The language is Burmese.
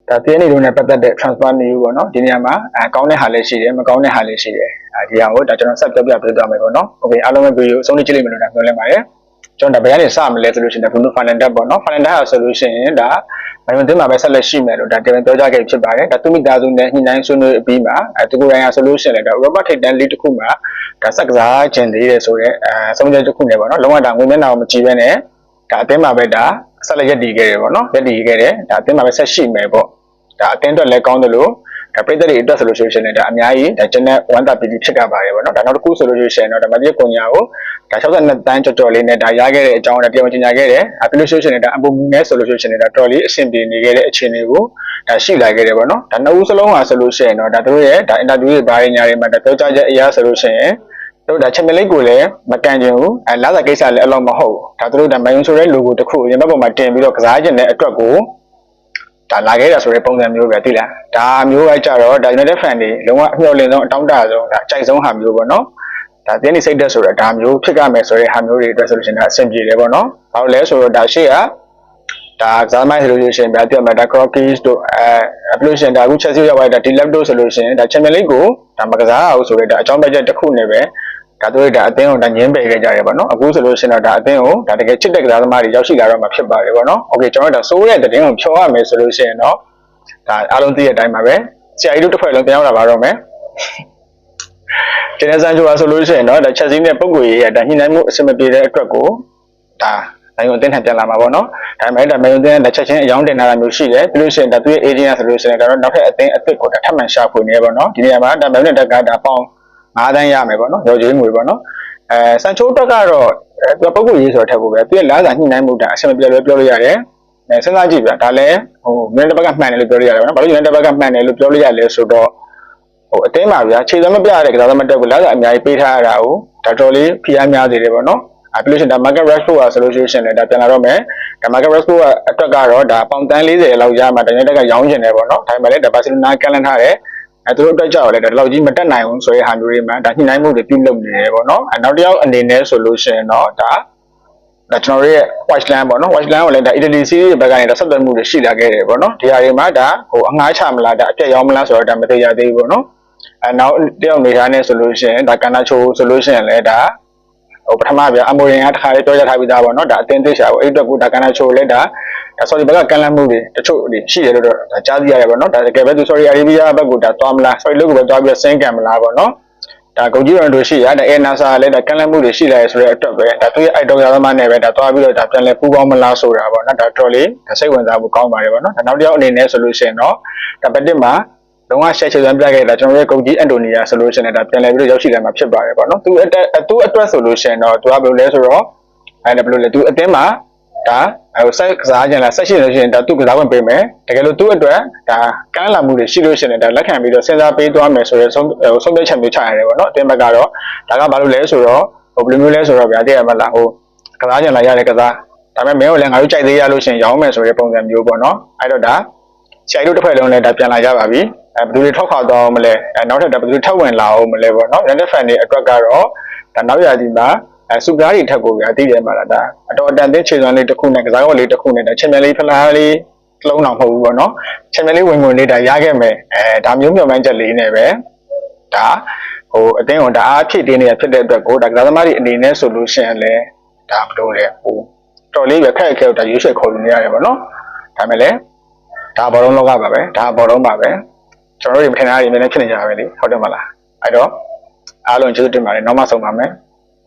ဒါတည်နေလို့နဲ့ပတ်သက်တဲ့ transfer new ပေါ့နော်ဒီနေရာမှာကောင်းတဲ့ဟာလည်းရှိတယ်မကောင်းတဲ့ဟာလည်းရှိတယ်ဒီဟာကိုဒါကျွန်တော်ဆက်ပြောပြပေးသွားမယ်ပေါ့နော်โอเคအားလုံးပဲဗီဒီယိုအဆုံးထိကြည့်လိမ့်မယ်လို့ဒါပြောလင်းပါတယ်ကျွန်တော်ဒါဘယ်ကနေစမလဲဆိုလို့ရှိရင်ဒါ Bruno Fernandes ပေါ့နော် Fernandes ဟာဆိုလို့ရှိရင်ဒါမယုံတင်မှာပဲဆက်လက်ရှိမယ်လို့ဒါတင်ပြောကြခဲ့ဖြစ်ပါတယ်ဒါသူမိသားစုနဲ့ညှိနှိုင်းဆွေးနွေးအပြီးမှာသူကိုယ်တိုင်ဟာဆိုလို့ရှိရင်ဒါ Robert ထိပ်တန်းလေးတစ်ခုမှာဒါစက်ကစားခြင်းသေးတယ်ဆိုတော့ဆုံးဖြတ်တစ်ခုနဲ့ပေါ့နော်လုံးဝဒါငွေမျက်နှာကိုမကြည့်ဘဲနဲ့ဒါအတင်းမှာပဲဒါဆက်လက်ရည်တည်ခဲ့တယ်ပေါ့နော်ရည်တည်ခဲ့တယ်ဒါအတင်းမှာပဲဆက်ရှိမယ်ပေါ့ဒါအတင်းအတွက်လည်းကောင်းတယ်လို့ဒါပြည်သက်တွေအတွက်ဆိုလို့ရှိရင်ဒါအများကြီးဒါကျွန်တော်ဝန်တာပီတီဖြစ်ကြပါတယ်ပေါ့နော်ဒါနောက်တစ်ခုဆိုလို့ရှိရင်တော့ဒါမတိကွန်ညာကိုဒါ62တန်းကြော်လေးနဲ့ဒါရခဲ့တဲ့အကြောင်းဒါတရားဝင်ကြေညာခဲ့တယ်အပလို့ရှိရင်ဒါအပုံမူနဲ့ဆိုလို့ရှိရင်ဒါတော်လေးအဆင်ပြေနေခဲ့တဲ့အခြေအနေကိုဒါရှိလာခဲ့တယ်ပေါ့နော်ဒါနှစ်ဦးစလုံးဟာဆိုလို့ရှိရင်တော့ဒါတို့ရဲ့ဒါအင်တာဗျူးတွေဘာတွေညာတွေမှာဒါပြောကြားချက်အရာဆိုလို့ရှိရင်တို့ဒါချန်ပီယံလိကိုလည်းမကန်ချင်ဘူးလာစာကိစ္စလည်းအလုံးမဟုတ်ဒါတို့ဒါမယုံဆိုတဲ့ logo တစ်ခုရင်ဘက်ပေါ်မှာတင်ပြီးတော့ကစားခြင်းတဲ့အတွက်ကိုဒါလာခဲ့တာဆိုတဲ့ပုံစံမျိုးပဲသိလားဒါမျိုးအကြတော့ဒါ United fan တွေလုံးဝအမျှော်လင့်ဆုံးအတောင့်တဆုံးဒါအကြိုက်ဆုံးဟာမျိုးပေါ့နော်ဒါတင်းနေစိတ်သက်ဆိုတာဒါမျိုးဖြစ်ကြမယ်ဆိုတဲ့ဟာမျိုးတွေအတွက်ဆိုလို့ရှိရင်ဒါအဆင်ပြေတယ်ပေါ့နော်ဘာလို့လဲဆိုတော့ဒါရှေ့ကဒါကစားမိုင်းဆိုလို့ရှိရင်ဗျာပြတ်မှာဒါ Crockies တို့အပလို့ရှိရင်ဒါအခု Chelsea ရောက်သွားတဲ့ဒါ Dilap တို့ဆိုလို့ရှိရင်ဒါ Champions League ကိုဒါမကစားအောင်ဆိုတဲ့ဒါအကြောင်းပြချက်တစ်ခုနဲ့ပဲဒါတို့ဒါအသင်းကိုဒါညင်းပယ်ခဲ့ကြတယ်ပေါ့နော်အခုဆိုလို့ရှိရင်တော့ဒါအသင်းကိုဒါတကယ်ချစ်တဲ့ကစားသမားတွေရောက်ရှိလာတော့မှဖြစ်ပါတယ်ပေါ့နော်โอเคကျွန်တော်တို့ဒါစိုးတဲ့တဲ့တင်းကိုဖြောရမယ်ဆိုလို့ရှိရင်တော့ဒါအားလုံးသိတဲ့အတိုင်းပါပဲဆရာကြီးတို့တစ်ဖွဲ့လုံးပြန်ရောက်လာပါတော့မယ်ကျန်တဲ့ဆန်ချိုပါဆိုလို့ရှိရင်တော့ဒါချက်စီးနဲ့ပုံကိုရေးရဒါညှိနှိုင်းမှုအဆင်မပြေတဲ့အတွက်ကိုဒါနိုင်ုံအသင်းထန်ပြန်လာမှာပေါ့နော်ဒါပေမဲ့ဒါနိုင်ုံအသင်းကချက်ချင်းအယောင်းတင်လာတာမျိုးရှိတယ်ပြီးလို့ရှိရင်ဒါသူ့ရဲ့ agent ဆိုလို့ရှိရင်ဒါတော့နောက်ထပ်အသင်းအသစ်ကိုဒါထပ်မံရှာဖွေနေရပေါ့နော်ဒီနေရာမှာဒါမဲနဲ့တက်ကဒါပေါင်း9တန်းရမယ်ပေါ့နော်ရော်ကျွေးငွေပေါ့နော်ဆန်ချိုတက်ကတော့သူပုံကိုရေးဆိုတော့ထက်ဖို့ပဲသူရဲ့လာစာညှိနှိုင်းမှုဒါအဆင်မပြေလို့ပြောလို့ရတယ်စဉ်းစားကြည့်ဗျာဒါလည်းမင်းတစ်ဘက်ကမှန်တယ်လို့ပြောလို့ရတယ်ပေါ့နော်ဘာလို့ယူနိုက်တက်ဘက်ကမှန်တယ်လို့ပြောလို့ရလဲဆိုတော့အတင်းပါဗျာခြေစမပြရတဲ့ကစားသမားတက်ကိုလာစာအများကြီးပေးထားရတာကိုဒါတော်လေးဖိအားများစေတယ်ပေါ့နော်ပြီးလို့ရှိရင်ဒါ market rashford ဆိုလို့ရှိရင်လည်းဒါပြန်လာတော့မယ်ဒါ market rashford အတွက်ကတော့ဒါပေါင်တန်း40လောက်ရမှတကယ်တက်ကရောင်းကျင်တယ်ပေါ့နော်ဒါပေမဲ့လည်းဒါဘာစီလိုနာကန်လန်ထားတယ်သူတို့အတွက်ကြောက်လည်းဒါလောက်ကြီးမတက်နိုင်ဘူးဆိုတဲ့ဟာမျိုးတွေမှာဒါညှိနှိုင်းမှုတွေပြုလုပ်နေတယ်ပေါ့နော်နောက်တစ်ယောက်အနေနဲ့ဆိုလို့ရှိရင်တော့ဒါကျွန်တော်တို့ရဲ့ Watchland ပေါ့နော် Watchland ကိုလည်းဒါ Italy series ဘက်ကနေဒါဆက်သွယ်မှုတွေရှိလာခဲ့တယ်ပေါ့နော်ဒီဟာတွေမှာဒါအငှားချမလားဒါအပြည့်ရောင်းမလားဆိုတော့ဒါမသိရသေးဘူးပေါ့နော်နောက်တယောက်နေသားနဲ့ဆိုလို့ရှိရင်ဒါကန်နာချိုဆိုလို့ရှိရင်လည်းဒါပထမဗျာအမိုရင်ကတခါလေးပြောရထားပြီးသားပေါ့နော်ဒါအတင်းသိချာပေါ့အဲ့အတွက်ကိုဒါကန်နာချိုလည်းဒါsorry ဘက်ကကန်လန့်မှုတွေတချို့တွေရှိတယ်လို့တော့ဒါကြားသိရတယ်ပေါ့နော်ဒါတကယ်ပဲသူ sorry Arabia ဘက်ကိုဒါသွားမလား sorry လို့ကိုပဲသွားပြီးဆင်းကန်မလားပေါ့နော်ဒါဂုံကြီးရန်တို့ရှိရဒါအဲနာဆာလည်းဒါကန်လန့်မှုတွေရှိလာရဆိုတဲ့အတွက်ပဲဒါသူရဲ့အိုက်တော်ရသမားနဲ့ပဲဒါသွားပြီးတော့ဒါပြန်လဲပူပေါင်းမလားဆိုတာပေါ့နော်ဒါတော်လေးဒါစိတ်ဝင်စားဖို့ကောင်းပါတယ်ပေါ့နော်ဒါနောက်တစ်ယောက်အနေနဲ့ဆိုလို့ရှိရင်တော့ဒါပတစ်မှာလုံးဝရှက်ချေစွမ်းပြခဲ့တာကျွန်တော်ရဲ့ဂုံကြီးအန်တိုနီယာဆိုလို့ရှိရင်ဒါပြန်လဲပြီးတော့ရောက်ရှိလာမှာဖြစ်ပါတယ်ပေါ့နော်သူအတွက်ဆိုလို့ရှိရင်တော့သူကဘယ်လိုလဲဆိုတော့ဘယ်လိုလဲသူအတင်းမှာဒါဆက်ကစားကြလားဆက်ရှိလို့ရှိရင်ဒါသူကစားဝင်ပေးမယ်တကယ်လို့သူ့အတွက်ဒါကမ်းလာမှုတွေရှိလို့ရှိရင်ဒါလက်ခံပြီးတော့စဉ်းစားပေးသွားမယ်ဆိုရဲဆုံးဖြတ်ချက်မျိုးချရတယ်ပေါ့နော်အတင်းဘက်ကတော့ဒါကဘာလို့လဲဆိုတော့ဘယ်လိုမျိုးလဲဆိုတော့ဗျာတည့်ရမလားကစားကြလားရတဲ့ကစားဒါပေမဲ့မင်းတို့လည်းငါတို့ကြိုက်သေးရလို့ရှိရင်ရောင်းမယ်ဆိုတဲ့ပုံစံမျိုးပေါ့နော်အဲ့တော့ဒါဆရာတို့တစ်ဖက်လုံးလည်းဒါပြန်လာကြပါပြီဘယ်သူတွေထောက်ခါသွားအောင်မလဲနောက်ထပ်ဒါဘယ်သူထပ်ဝင်လာအောင်မလဲပေါ့နော် United fan တွေအတွက်ကတော့ဒါနောက်ရာသီမှာစူပရာတွေထက်ကိုဗျာတည်တယ်မှာလားဒါအတော်အတန်သိခြေစွမ်းလေးတစ်ခုနဲ့ကစားကွက်လေးတစ်ခုနဲ့ဒါချန်ပီယံလိဖလားလေးလုံးအောင်မဟုတ်ဘူးပေါ့နော်ချန်ပီယံလိဝင်ဝင်လေးဒါရခဲ့မယ်ဒါမျိုးမျှော်မှန်းချက်လေးနဲ့ပဲဒါအတင်းကိုဒါအားဖြည့်တင်းနေရဖြစ်တဲ့အတွက်ကိုဒါကစားသမားတွေအနေနဲ့ဆိုလို့ရှိရင်လည်းဒါမလို့လေတော်လေးပဲခက်ခဲတော့ဒါရွေးချယ်ခေါ်ယူနေရတယ်ပေါ့နော်ဒါပေမဲ့လည်းဒါဘောလုံးလောကပါပဲဒါဘောလုံးပါပဲကျွန်တော်တို့မထင်တာတွေအများနဲ့ဖြစ်နေကြပါပဲလေဟုတ်တယ်မလားအဲ့တော့အားလုံးကျေးဇူးတင်ပါတယ်နောက်မှဆုံပါမယ်